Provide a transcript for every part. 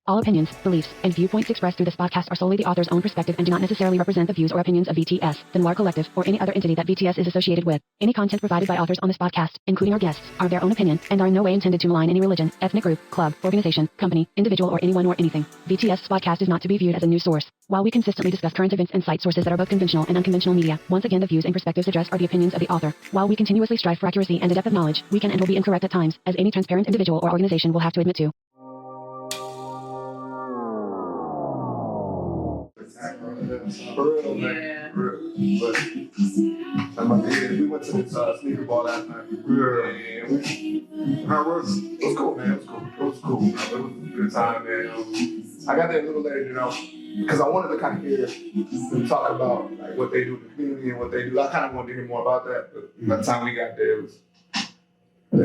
All opinions, beliefs, and viewpoints expressed through this podcast are solely the author's own perspective and do not necessarily represent the views or opinions of VTS, the Noir Collective, or any other entity that VTS is associated with. Any content provided by authors on this podcast, including our guests, are their own opinion and are in no way intended to malign any religion, ethnic group, club, organization, company, individual, or anyone or anything. VTS's podcast is not to be viewed as a news source. While we consistently discuss current events and cite sources that are both conventional and unconventional media, once again the views and perspectives addressed are the opinions of the author. While we continuously strive for accuracy and a depth of knowledge, we can and will be incorrect at times, as any transparent individual or organization will have to admit to. For real, man. For real. But we went to this sneaker ball last night. How was it? It was cool, man. It was cool. It was a good time, man. I got there a little later, because I wanted to kind of hear them talk about like what they do in the community and what they do. I kind of wanted to hear more about that, but by the time we got there, it was they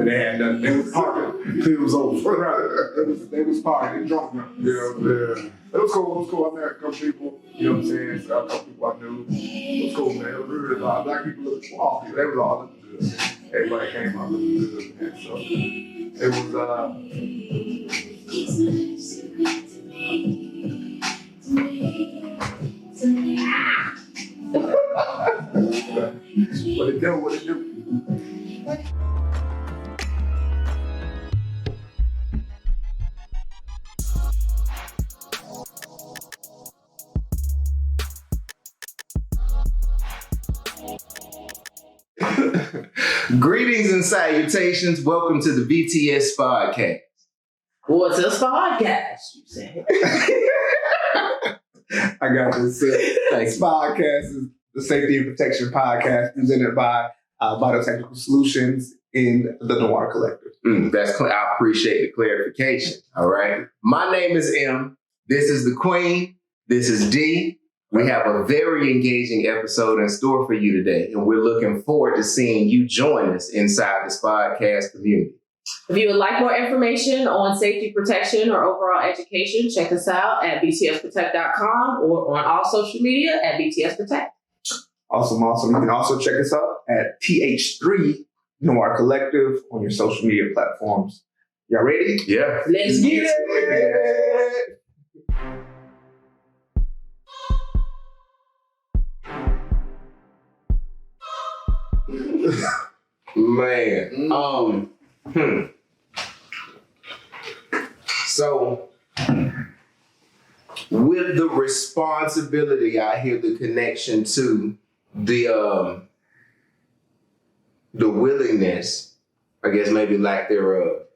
was partying. It was over. Right. They was partying. They drunk now. Yeah. It was cool. I met a couple people. You know what I'm saying? So a couple people I knew. It was cool, man. It was really good. Black people looked off. They was all looking good. Everybody came out looking good, man. So it was what it do? Greetings and salutations. Welcome to the VTS podcast. What's this podcast, you say? I got this. This podcast is the Safety and Protection Podcast presented by Biotechnical Solutions in the Noir Collective. I appreciate the clarification. All right. My name is M. This is the Queen. This is D. We have a very engaging episode in store for you today, and we're looking forward to seeing you join us inside this podcast community. If you would like more information on safety protection or overall education, check us out at btsprotect.com or on all social media at btsprotect. Awesome. You can also check us out at TH3 Noir Collective on your social media platforms. Y'all ready? Yeah. Let's get it. Man. So, with the responsibility, I hear the connection to the willingness, I guess maybe lack thereof,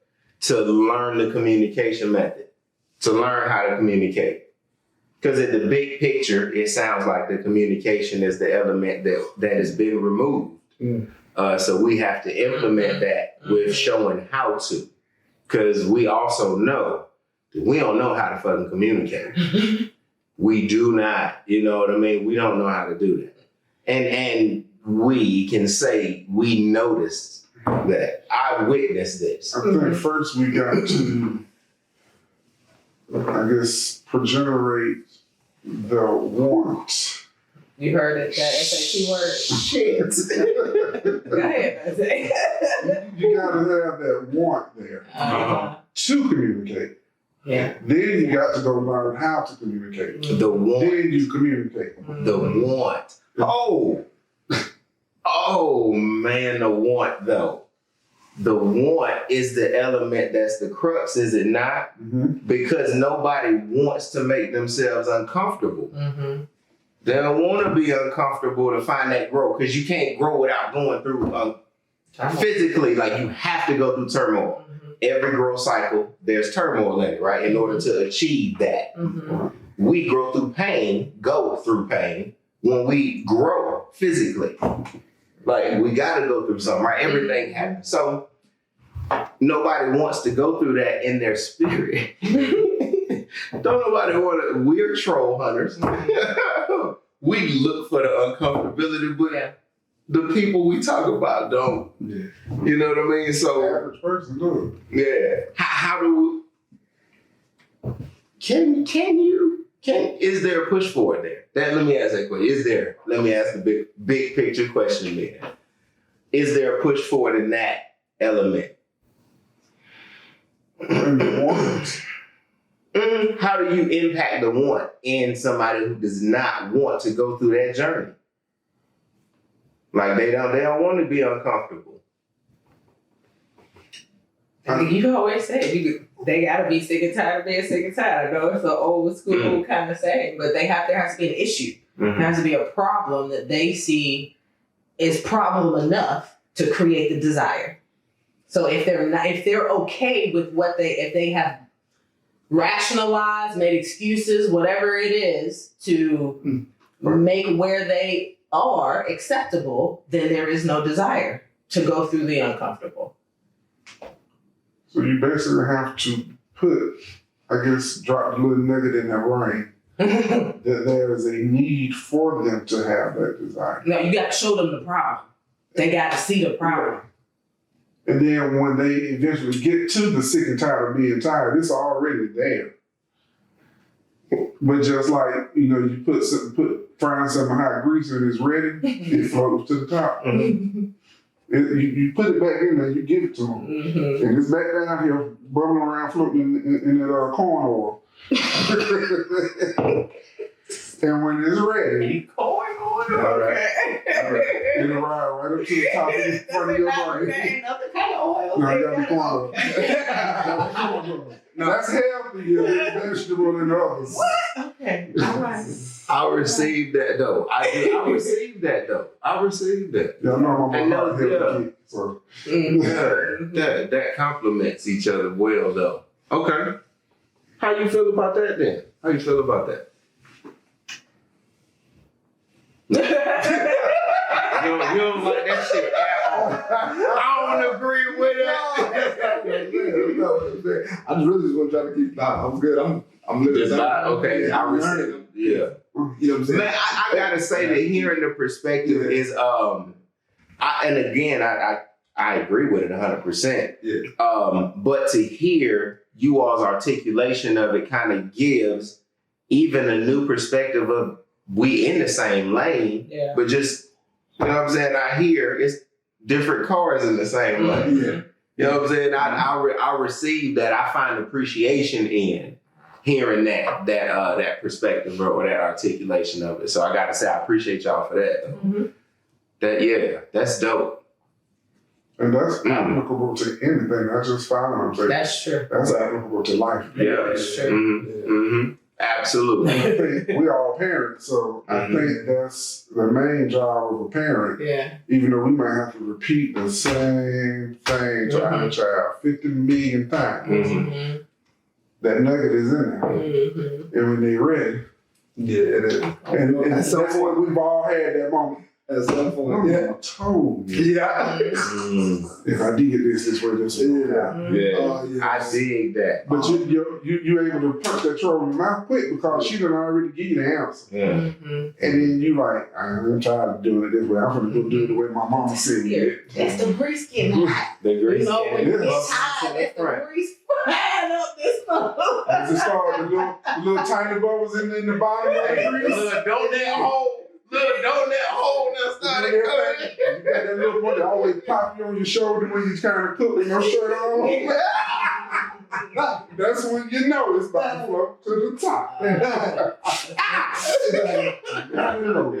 to learn the communication method, to learn how to communicate. Because in the big picture, it sounds like the communication is the element that has been removed. So we have to implement that with showing how to. Because we also know that we don't know how to fucking communicate. We do not, you know what I mean? We don't know how to do that. And we can say we noticed that. I witnessed this. I think first we got to, I guess, progenerate the want. You heard it, that SAT word. Shit. Go ahead, Isaiah. You gotta have that want there to communicate. Yeah. Then you got to go learn how to communicate. The want. Then you communicate. The want. Oh man, the want though. The want is the element that's the crux, is it not? Mm-hmm. Because nobody wants to make themselves uncomfortable. Mm-hmm. They don't want to be uncomfortable to find that growth, because you can't grow without going through physically, like you have to go through turmoil. Mm-hmm. Every growth cycle, there's turmoil in it, right? In order to achieve that. Mm-hmm. We go through pain when we grow physically. Like, we got to go through something, right? Everything happens. So nobody wants to go through that in their spirit. Don't nobody want to. We're troll hunters. We look for the uncomfortability, but the people we talk about don't. Yeah. You know what I mean? So, Average person do it. yeah. How do we, is there a push for it there? Let me ask that question. Let me ask the big picture question there. Is there a push for it in that element? And the want. How do you impact the want in somebody who does not want to go through that journey? Like they don't want to be uncomfortable. You always say they gotta be sick and tired of being sick and tired. I know it's an old school kind of saying, but there has to be an issue. There has to be a problem that they see is problem enough to create the desire. So if they're okay with if they have rationalized, made excuses, whatever it is to make where they are acceptable, then there is no desire to go through the uncomfortable. So you basically have to drop a little nugget in their brain that there is a need for them to have that desire. No, you got to show them the problem. They got to see the problem. And then when they eventually get to the sick and tired of being tired, it's already there. But just like, you frying something hot grease and it's ready, it floats to the top. You put it back in there, you give it to them. And it's back down here, bubbling around, floating in that corn oil. And when it's ready, Corn oil. All right. It'll ride right up to the top in front of your brain. Ain't other kind of oil. No, you got the corn oil. Now that's healthier vegetable than others. What? Okay. All right. I received that though. I received that. Yeah, I know my And mom those- healthy kid, so. That complements each other well though. Okay. How you feel about that then? How you feel about that? You don't like that shit at all. I don't agree with it. No, I really just want to try to keep. I'm good. I'm living. Just not, okay, I receive it. Yeah. You know what I'm saying? Man, I gotta say that hearing the perspective is and again I agree with it 100%. Yeah. But to hear you all's articulation of it kind of gives even a new perspective of we in the same lane, but just, you know what I'm saying, I hear it's different cars in the same lane. Yeah. You know what I'm saying? I receive that. I find appreciation in hearing that perspective or that articulation of it. So I gotta say I appreciate y'all for that. That's dope. And that's applicable to anything, not just firearms. That's true. That's applicable to life. Yeah. That's true. Absolutely. I think we all parents, so I think that's the main job of a parent. Yeah. Even though we might have to repeat the same thing to our child 50 million times, that nugget is in there. And when they're ready, and at some point we've all had that moment. At some point, I told you. yeah. If I did this way, this way. I dig that. But you able to punch that troll in the mouth quick because she done already give you the answer. And then you like, I'm tired of doing it this way. I'm gonna go do it the way my mama said it. That's the grease getting hot. The grease. You know, when you get Yes. hot, that's the grease flying up this phone. Does it start with the little tiny bubbles in the bottom of the grease? Little donut hole that started You coming. got that little one that always pop you on your shoulder when you're trying to cook with no shirt on. That's when you know it's about to float to the top. I don't know.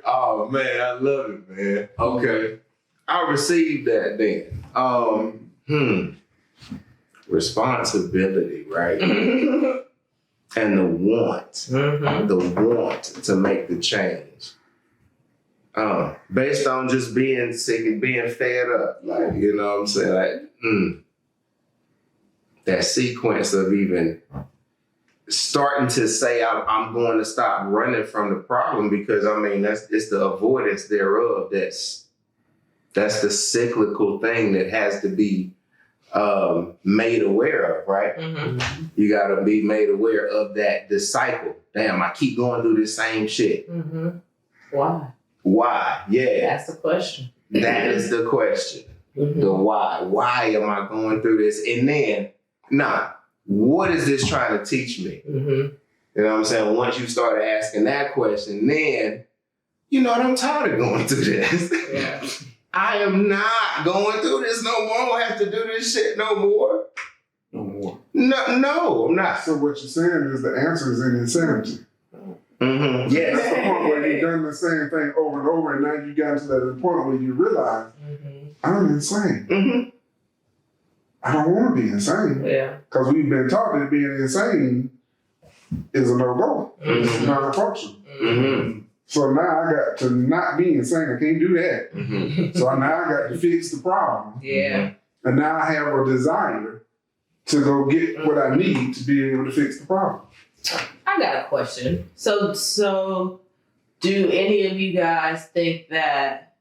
Oh man, I love it, man. Okay. I received that then. Responsibility, right? And the want to make the change. Based on just being sick and being fed up. Like, you know what I'm saying? Like, that sequence of even starting to say I'm going to stop running from the problem because it's the avoidance thereof that's the cyclical thing that has to be made aware of, right? You got to be made aware of the cycle. Damn, I keep going through this same shit. Why? Why? Yeah. That's the question. That is the question. The why. Why am I going through this? And then, what is this trying to teach me? You know what I'm saying? Once you start asking that question, then you know what, I'm tired of going through this. Yeah. I am not going through this no more. I don't have to do this shit no more. No more. No, I'm not. So what you're saying is the answer is in insanity. Mm-hmm. Yes. That's the point where you've done the same thing over and over, and now you got to that point where you realize, I'm insane. Mm-hmm. I don't want to be insane. Yeah. Because we've been taught that being insane is a no-go. It's not a function. Mm-hmm. So now I got to not be insane. I can't do that. Mm-hmm. So now I got to fix the problem. Yeah. And now I have a desire to go get what I need to be able to fix the problem. I got a question. So do any of you guys think that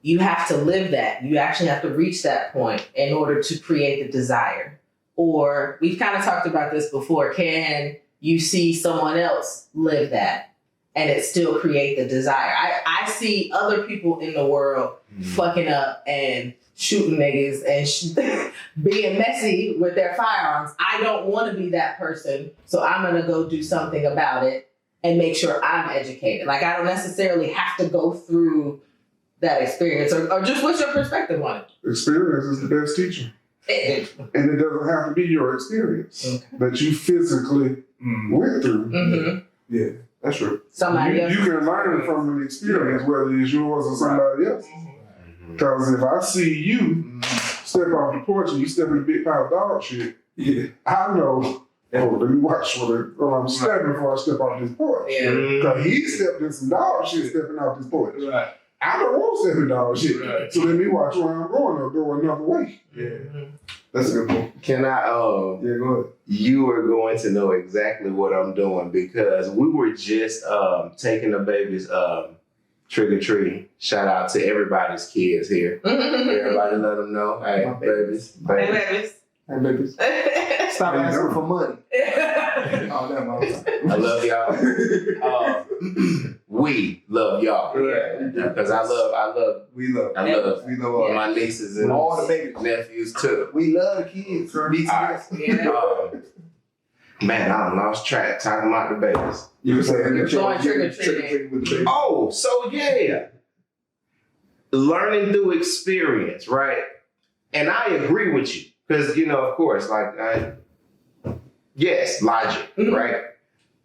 you have to live that? You actually have to reach that point in order to create the desire? Or we've kind of talked about this before. Can you see someone else live that and it still create the desire? I see other people in the world fucking up and shooting niggas and being messy with their firearms. I don't want to be that person, so I'm going to go do something about it and make sure I'm educated. Like, I don't necessarily have to go through that experience. Or just what's your perspective on it? Experience is the best teacher. And it doesn't have to be your experience that you physically went through. Mm-hmm. Yeah, that's true. Somebody You else. can learn from an experience, whether it's yours or somebody else's. Because if I see you step off the porch and you step in a big pile of dog shit, I know, let me watch what I'm stepping before I step off this porch. Yeah. Because he stepped in some dog shit stepping off this porch. Right. I don't want to step in dog shit. Right. So let me watch where I'm going or go another way. Yeah. That's a good point. Can I, Yeah, go ahead. you are going to know exactly what I'm doing because we were just taking the babies trick-or-treating. Shout out to everybody's kids here. Everybody let them know. Hey, My babies. Hey, babies. Hey, babies. Stop How you asking doing? for money. Oh, that I love y'all. We love y'all. Because I love We love I love all. my nieces and All the babies. nephews too. We love the kids. BTS. Yeah. Man, I done lost track talking about the babies. You were saying that Going trick-or-treating. trick-or-treating with the baby. Oh, so yeah. Learning through experience, right? And I agree with you. Because, you know, of course, yes, logic, right?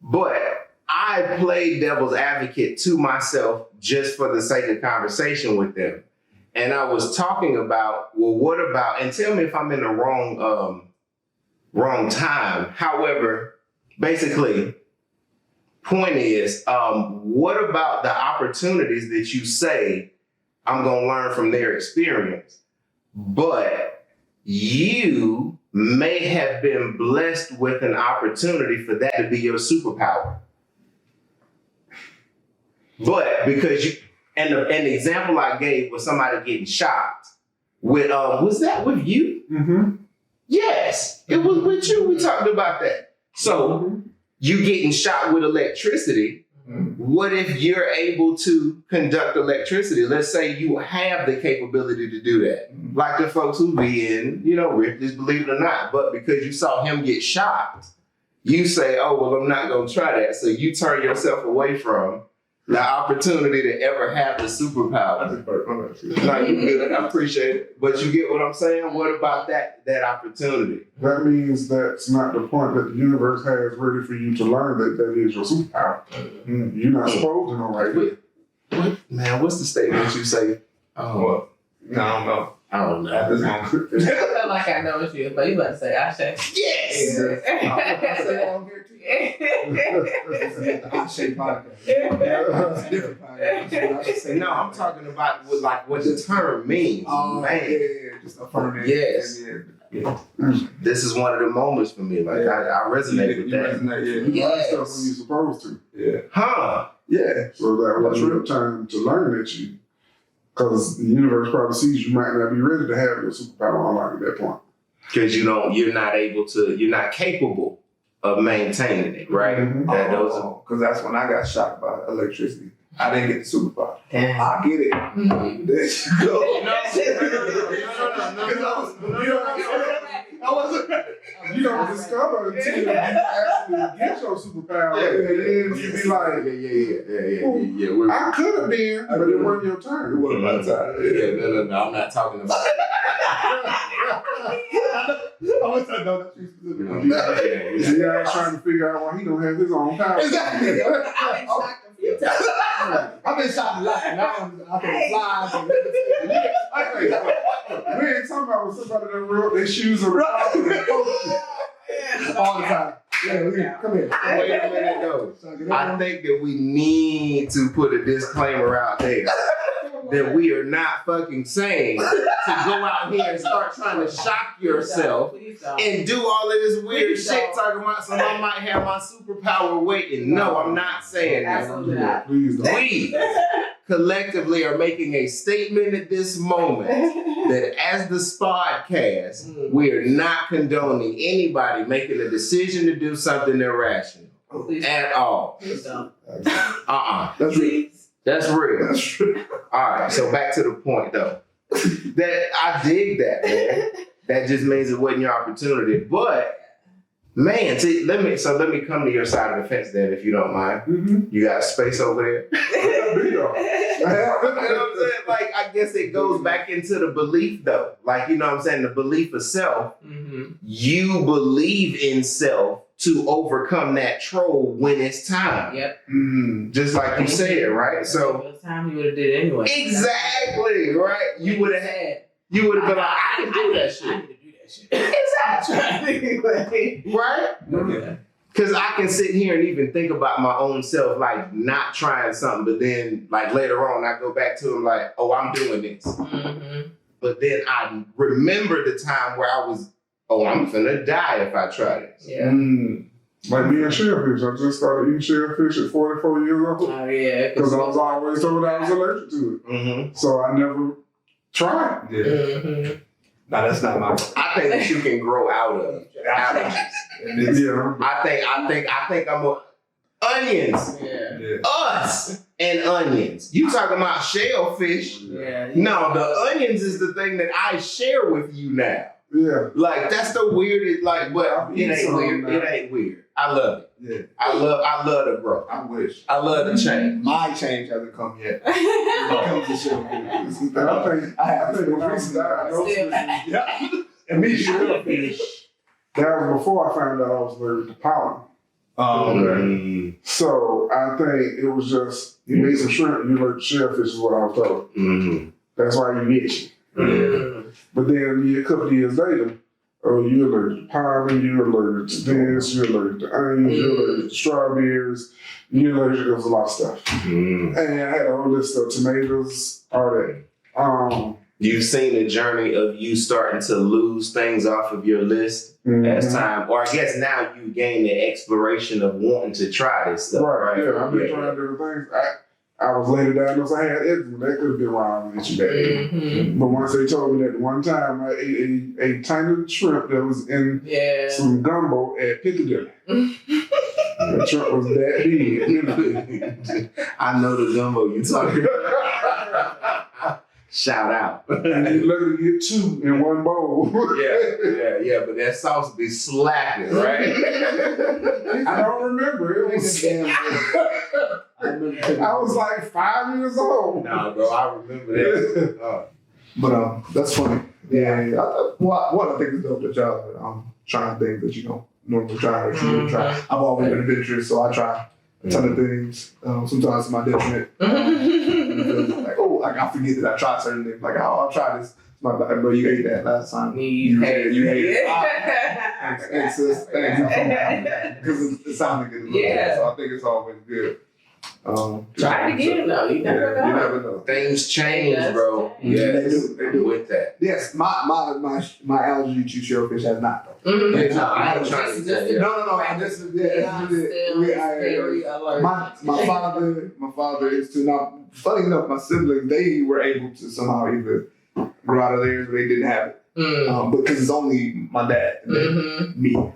But I play devil's advocate to myself just for the sake of conversation with them. And I was talking about, well, what about, and tell me if I'm in the wrong time. However, basically, point is, what about the opportunities that you say I'm going to learn from their experience, but you may have been blessed with an opportunity for that to be your superpower. But because you, and the example I gave was somebody getting shot with, was that with you? Mm-hmm. Yes, it was with you. We talked about that. So you getting shot with electricity. What if you're able to conduct electricity? Let's say you have the capability to do that. Like the folks who be in, Ripley's, believe it or not. But because you saw him get shot, you say, oh, well, I'm not going to try that. So you turn yourself away from the opportunity to ever have the superpower. No, you good. I appreciate it. But you get what I'm saying? What about that opportunity? That means that's not the point that the universe has ready for you to learn that is your superpower. You're not supposed to know right there. What? Man, what's the statement you say? Well, no, I don't know. I don't know. At this moment. I feel like I know what you, but you about to say, I say. Yes! I say podcast. It's a different podcast. No, I'm talking about what the term means. Oh, man. yeah, just affirm it. Yes. Yeah. This is one of the moments for me. Like, I resonate with You that. resonate, You learn Yes. stuff when you're supposed to. yeah. Huh? Yeah. So that was That's your real. time to learn that because the universe probably sees you might not be ready to have your superpower unlocked at that point. Because you're not capable of maintaining it, right? Mhm. Because that's when I got shocked by electricity. I didn't get the superpower. Damn. I get it. Mhm. There you go. No. You don't discover until you actually get your superpower. Yeah. And then you be like, Yeah. I could have been, but it wasn't your turn. It wasn't my time. No. I'm not talking about Yeah, trying to figure out why he don't have his own power. I've Exactly. been shocked a few times. I've been shot a lot, and I can fly. We ain't talking about when somebody that wrote their shoes around All the time. Come here. Wait a minute though. I think that we need to put a disclaimer out there that we are not fucking saying to go out here and start trying to shock yourself Please don't. and do all of this weird Please shit don't. talking about some I might have my superpower waiting. No, I'm not saying that. Absolutely not. Please don't. We collectively are making a statement at this moment that as the Spodcast, we are not condoning anybody making a decision to do something irrational Please at all. Please don't. That's real. Please. That's real. That's true. All right, so back to the point though. That I dig that, man. That just means it wasn't your opportunity. But man, see, let me come to your side of the fence then, if you don't mind. Mm-hmm. You got space over there. You know what I'm saying? Like, I guess it goes back into the belief though. Like, you know what I'm saying? The belief of self. Mm-hmm. You believe in self to overcome that troll when it's time. Yep. Just like you said, right? So It was time you would have did it anyway. exactly, right? You would have had. been like, I can do that I shit. need to do that shit. Exactly. Right? Okay. Because I can sit here and even think about my own self, like not trying something, but then like later on I go back to them like, oh, I'm doing this. Mm-hmm. But then I remember the time where I was, oh, I'm finna die if I try this. Yeah. Like me and shellfish. I just started eating shellfish at 44 years old. Oh yeah. Because I was always told I was allergic to it. Mm-hmm. So I never tried. Yeah. Mm-hmm. No, that's not my. I think that you can grow out of allergies. Yeah. I think I'm a onions. Yeah. Yeah. Us and onions. You talking about shellfish? Yeah. No, the onions is the thing that I share with you now. Yeah. Like that's the weirdest. Like, but I've it eaten ain't some weird. now. It ain't weird. I love it. Yeah. I love the growth. I wish. I love the change. My change hasn't come yet. When it comes to shellfish. And I think when I was diagnosed Still. with Yeah. And me, shellfish, that was before I found out I was allergic to pollen. Mm-hmm. So I think it was just, you need some shrimp, you allergic to shellfish is what I was told. Mm-hmm. That's why you itchy. Mm-hmm. But then a couple of years later, oh, you're allergic to pollen, you're allergic to this, you're allergic to onions, you're allergic to strawberries, you're allergic to a lot of stuff. Mm-hmm. And I had a whole list of tomatoes, all that. You've seen the journey of you starting to lose things off of your list as time, or I guess now you gain the exploration of wanting to try this stuff, right? Yeah, I've been trying different things. I was later diagnosed I had eczema. That could have been why I was itchy back then. Mm-hmm. But once they told me that one time I ate a tiny shrimp that was in Yeah. some gumbo at Piccadilly. The shrimp was that big. You know? I know the gumbo you talking about. Shout out. And you literally get two in one bowl. yeah, but that sauce be slapping, right? I don't remember. It was. I was like 5 years old. Nah, bro, I remember that. But that's funny. Yeah. What I think is dope that y'all trying things that you don't normally try or you wouldn't try. I've always been adventurous, so I try a ton of things. Sometimes to my detriment. Like, oh, like I forget that I tried certain things. Like, oh, I'll try this. Like, bro, you ate that last time. You hate it. Thanks, sis. Thanks. Because it sounded good. Yeah. So I think it's always good. Try it again, though. You never know. You never know. Things change, bro. They Yes, do. They do. with that. Yes, my allergy to shellfish has not though. Mm-hmm. Yeah, no, I ain't trying to tell you. No. I just I'm still very allergic. my father is too. Now, funny enough, my siblings they were able to somehow either grow out of theirs, but they didn't have it. Because it's only my dad and then me. You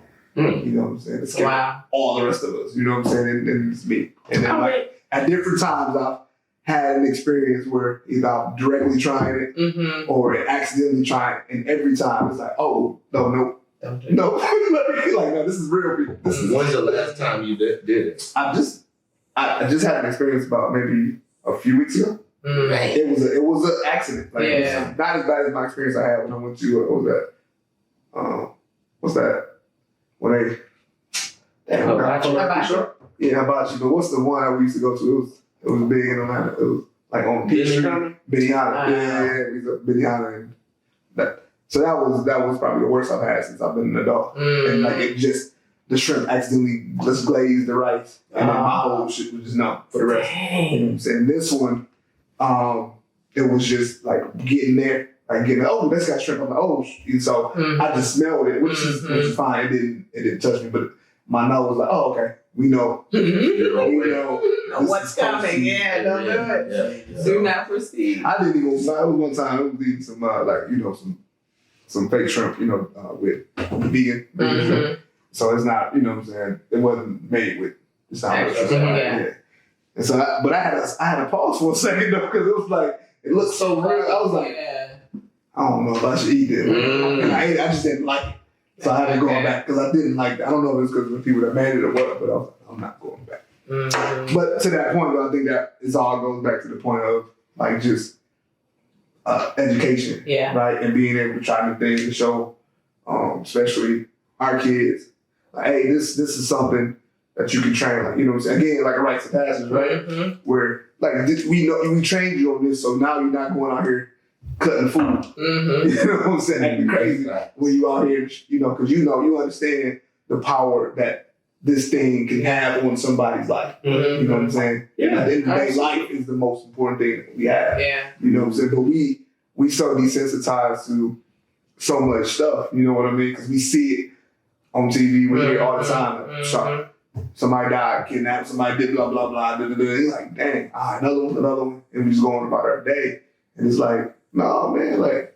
know what I'm saying? It's Wow. all the rest of us. You know what I'm saying? And it's me. And then like at different times I've had an experience where either I've directly tried it or accidentally tried it, and every time it's like, oh, no, Don't do No, like no, this is real people. This is. When's the last time you did it? I just had an experience about maybe a few weeks ago. Mm. It was an accident. Like it Yeah. was not as bad as my experience I had when I went to what was that? What's that? When they Hibachi. Yeah, hibachi. But what's the one that we used to go to? It was big in Atlanta. It was like on Peachtree. Benihana. Yeah, we was at Benihana and that. So that was probably the worst I've had since I've been an adult. And like it just the shrimp accidentally just glazed the rice, and then my whole shit was just numb for the rest. You know what I'm saying? This one, it was just like getting there, like getting this got shrimp. I'm like, oh, and so I just smelled it, which is fine. It didn't touch me, but my nose was like, oh, okay, we know, we know what's coming. Yeah, don't do it. Yeah. Do not proceed. I didn't even. It was one time I was eating some some fake shrimp, with vegan shrimp. So it's not, you know what I'm saying? It wasn't made with the sound. Yeah. And so, I had a pause for a second though, because it was like it looked so real. I was like, I don't know if I should eat it. And I just didn't like it. So I had to go back because I didn't like it. I don't know if it's because of the people that made it or what, but I was like, I'm not going back. But to that point, though, I think that it all goes back to the point of like just education, right, and being able to try new things to show, especially our kids, like, hey, this is something that you can train, like, you know what I'm saying? Again, like a rites of passage, right? Where like we trained you on this, so now you're not going out here cutting food. You know what I'm saying? Acting crazy when you out here, because you understand the power that this thing can have on somebody's life. You know what I'm saying? Yeah. At the end of the day, life is the most important thing that we have. Yeah. You know what I'm saying? But we so desensitized to so much stuff, you know what I mean? Because we see it on TV, we hear it all the time. So, somebody died, kidnapped, somebody did blah, blah, blah, da, da, da. It's like, dang, another one. And we just go on about our day. And it's like, no, man, like,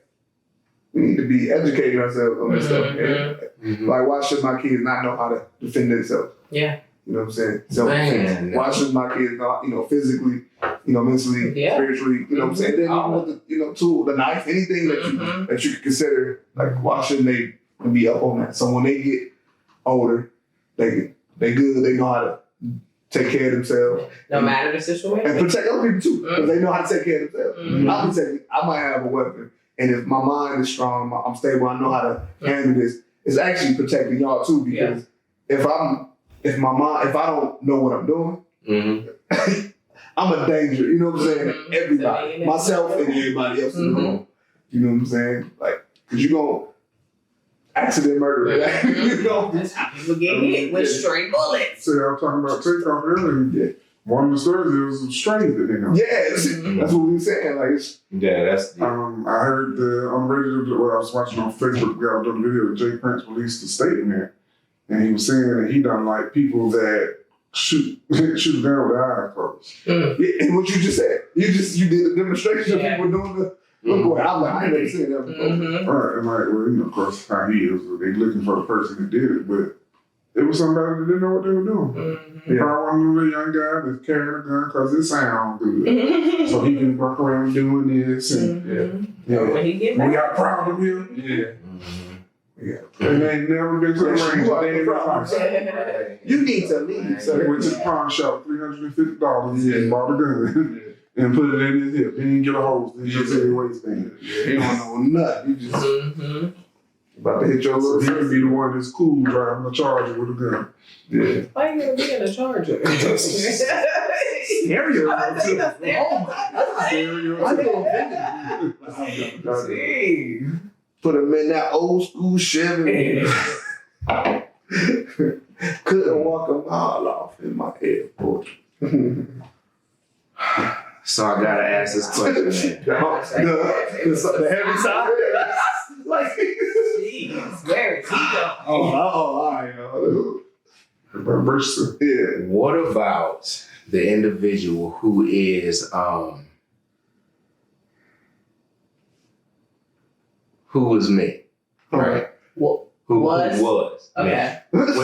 we need to be educating ourselves on this stuff. And, like, why should my kids not know how to defend themselves? Yeah. You know what I'm saying? So, Man. why should my kids not, physically, mentally, spiritually, you know what I'm saying? Then even with the, tool, the knife, anything that you could consider, like, why shouldn't they be up on that? So when they get older, they good, they know how to take care of themselves. No matter the situation. And protect other people too, because they know how to take care of themselves. I might have a weapon, and if my mind is strong, I'm stable, I know how to handle this, it's actually protecting y'all too, because if I don't know what I'm doing, I'm a danger, you know what I'm saying? Everybody, myself and everybody else in the room. You know what I'm saying? Like, because you're going to accident murder. That's how people get hit with stray bullets. See, I was talking about takeoff earlier. One of the stories is strays that they know. Yeah, that's what we were saying. Like, that's. I heard on the radio, I was watching on Facebook, the guy was doing a video, Jay Prince released a statement, and he was saying that he done like people that shoot a gun with their eyes closed. Yeah, and what you just said, you did a demonstration of people doing the look away. I'm like, I ain't never seen that before. Right, and like, well, of course, how he is, they looking for the person that did it, but it was somebody that didn't know what they were doing. Probably one of the young guy that's carrying a gun because it sounds good. So he can walk around doing this. And When he get back. we got a problem here. And they ain't never been to the range. You need to leave. So they went to the pawn shop, $350, and bought a gun. And put it in his hip. He didn't get a hose. He just said waistband. He don't know nothing. You just about to hit your little. He could be the one that's cool driving a Charger with a gun. Yeah. Why you gonna be in a Charger? Stereo. Put him in that old school Chevy. Couldn't walk a mile off in my airport. So I gotta ask this question, man. The heavy side. Like, Jeez, where is he going? all right, yo. Yeah. What about the individual who is me, right? Who was Okay. well You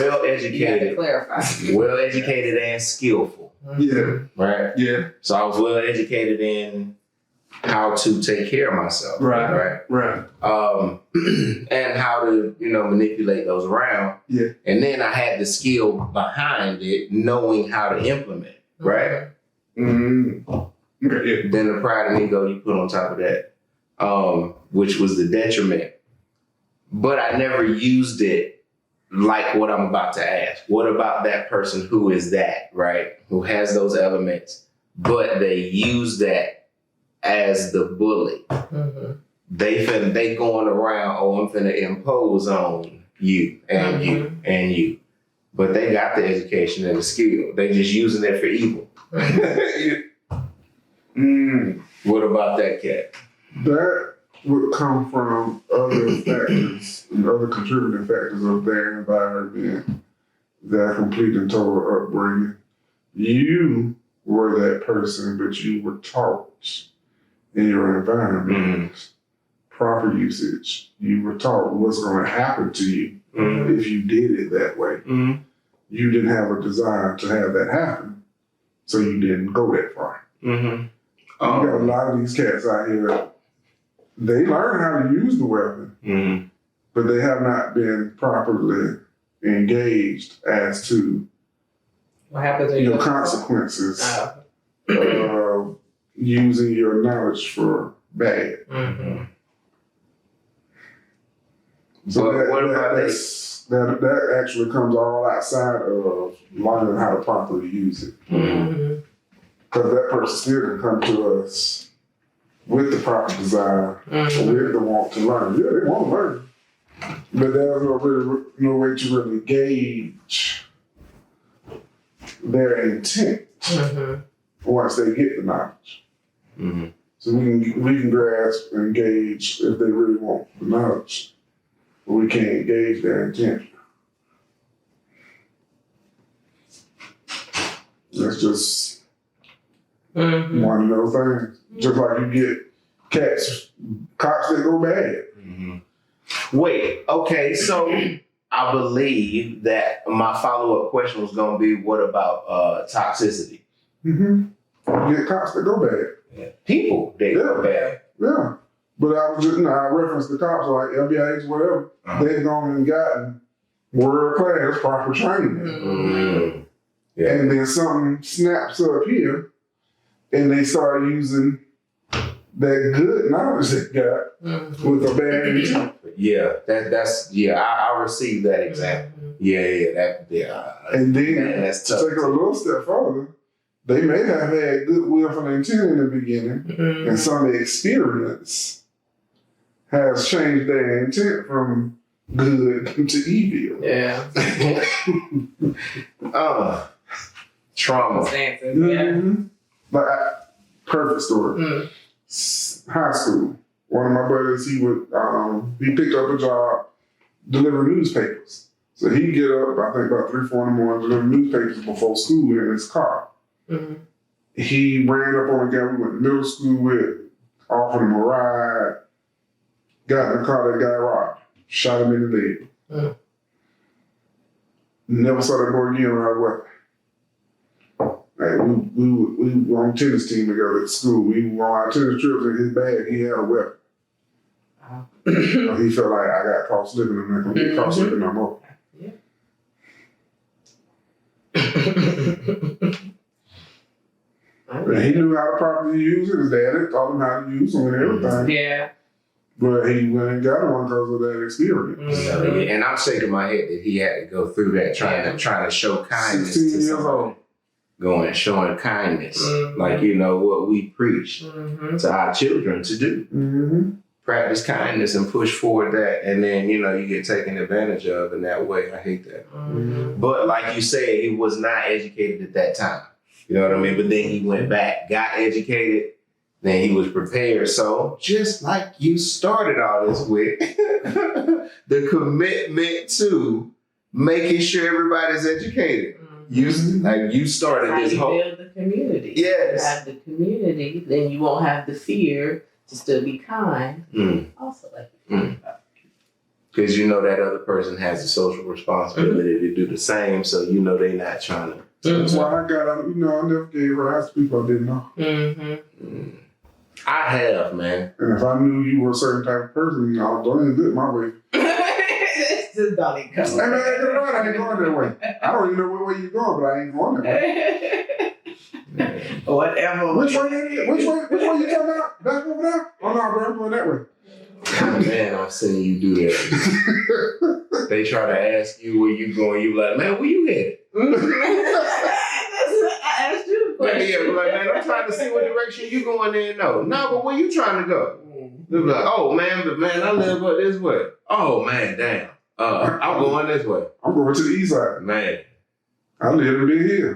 have to educated, clarify. well educated and skillful, Yeah. right? Yeah. So I was well educated in how to take care of myself. Right. And how to, manipulate those around. Yeah. And then I had the skill behind it, knowing how to implement, right? Mm-hmm. Okay, yeah. Then the pride and ego you put on top of that, which was the detriment. But I never used it like what I'm about to ask. What about that person who is that, right? Who has those elements, but they use that as the bully. Mm-hmm. They going around, I'm finna impose on you and you and you. But they got the education and the skill. They just using it for evil. What about that, Cat? That would come from other factors, other contributing factors of their environment, their complete and total upbringing. You were that person, but you were taught in your environment proper usage. You were taught what's going to happen to you if you did it that way. You didn't have a desire to have that happen, so you didn't go that far. You got a lot of these cats out here, they learn how to use the weapon, but they have not been properly engaged as to What happens when your you consequences of using your knowledge for bad. So But what about that actually comes all outside of learning how to properly use it. Because that person still can come to us with the proper desire, with the want to learn. Yeah, they want to learn. But there's no way to really gauge their intent once they get the knowledge. So we can grasp and gauge if they really want the knowledge, but we can't gauge their intent. That's just one of those things. Just like you get cops that go bad. Wait, okay, so I believe that my follow-up question was going to be, what about toxicity? You get cops that go bad. People, they go bad. Yeah. But I was just, I referenced the cops like LBIs, whatever. They've gone and gotten world-class proper training. And then something snaps up here and they start using that good knowledge they got with a bad intent. Yeah, I received that example. And then that's to tough. take it a little step further, they may have had goodwill from the intent in the beginning, and some experience has changed their intent from good to evil. Yeah. Trauma. Like, perfect story. High school. One of my brothers, he picked up a job delivering newspapers. So he'd get up, I think about 3, 4 in the morning, deliver newspapers before school in his car. He ran up on a guy we went to middle school with, offered him a ride, got in the car, that guy robbed, shot him in the leg. Never saw that boy again without a weapon. Like, we were on tennis team together at school. We were on our tennis trips, in his bag, he had a weapon. He felt like, I got caught slipping, I'm not going to get caught slipping no more. And he knew how to properly use it. His dad had taught him how to use them and everything. But he went and got one because of that experience. And I'm shaking my head that he had to go through that, trying to show kindness 16 to years someone. old. Going, showing kindness, like, what we preach to our children to do. Practice kindness and push forward that, and then, you get taken advantage of in that way. I hate that. But like you said, he was not educated at that time. You know what I mean? But then he went back, got educated, then he was prepared. So just like you started all this with, the commitment to making sure everybody's educated. You started this whole. Build the community. Yes. You have the community, then you won't have the fear to still be kind. Also, because that other person has the social responsibility to do the same, so they're not trying to. That's why I got out. I never gave rise to people I didn't know. I have, man. And if I knew you were a certain type of person, I was doing good my way. It's just don't even come. Hey man, you're right, I ain't going that way. I don't even know what way you're going, but I ain't going that way. Whatever. Which way you talking about? Back over there? Oh no, bro, I'm going that way. Man, I've seen you do that. They try to ask you where you going. You like, man, where you headed? I asked you a Man, question. yeah, like, man, I'm trying to see what direction you going in. No, but where you trying to go? They're like, oh man, but man, I live up this way. Oh man, damn. I'm going this way. I'm going to the east side. Man. I live in Big Hill.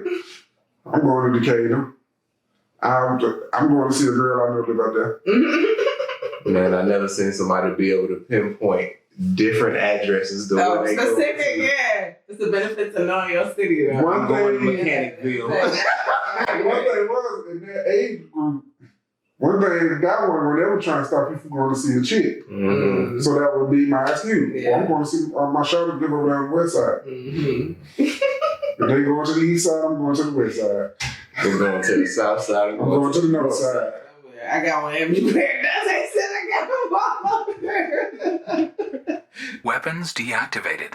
I'm going to Decatur. I'm going to see a girl I know live out there. Man, I never seen somebody be able to pinpoint different addresses the way they go. Specific, yeah. It's the benefits of knowing your city. Though. One going to thing, Mechanicville. one thing was in that age group. One thing that one, they were trying to stop you from going to see a chick. Mm-hmm. So that would be my excuse. Yeah. Well, I'm going to see my shoulders live over on the west side. Mm-hmm. If they going to the east side, I'm going to the west side. We're going to the south side. I'm going to the north side. I got one everywhere. That's what I said. I got one all over. Weapons deactivated.